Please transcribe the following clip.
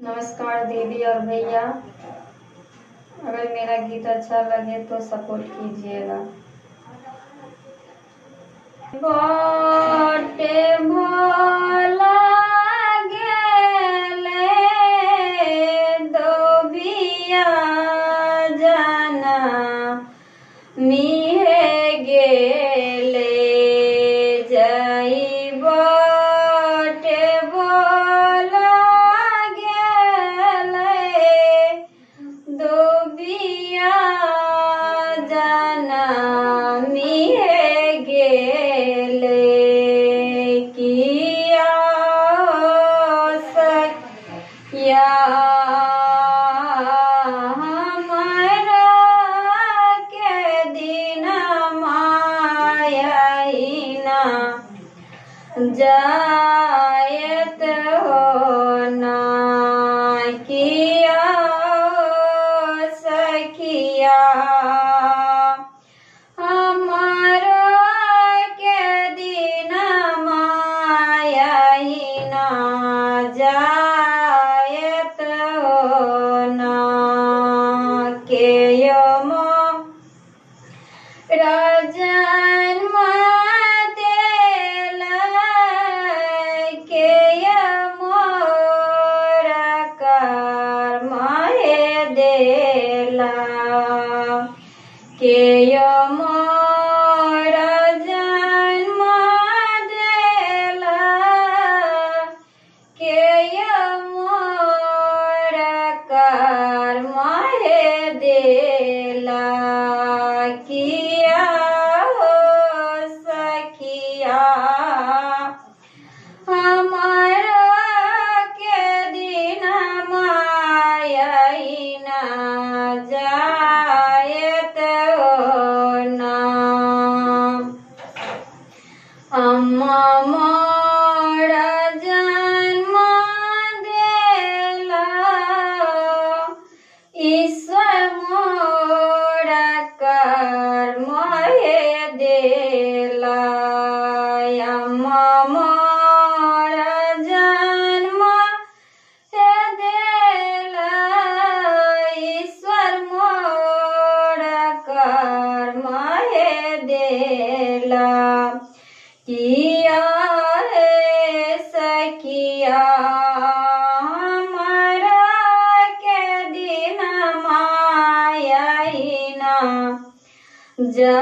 नमस्कार दीदी और भैया। अगर मेरा गीत अच्छा लगे तो सपोर्ट कीजिएगा। बाटे भोला गेले दो बिया जाना मिहे गेले जाई बाटे भोला दो बिया जाना मिहे गेले किया सकिया हमारा के दिन मायाइना जायत हो ना किया सखिया हमारा के दिन मायाइना जायत हो ना के यमो राजन के मोरा जन्म देला के मोरा कर्म हे देला किया हो सखिया हमारा के दिन मायाइना जायत अम्मा मोरा जन्म देला ईश्वर मोरा कर्म हे देला अम्मा मोरा जन्म हे देला ईश्वर मोरा कर्म हे देला किया है सखिया हमारा के दिन मायाइना जा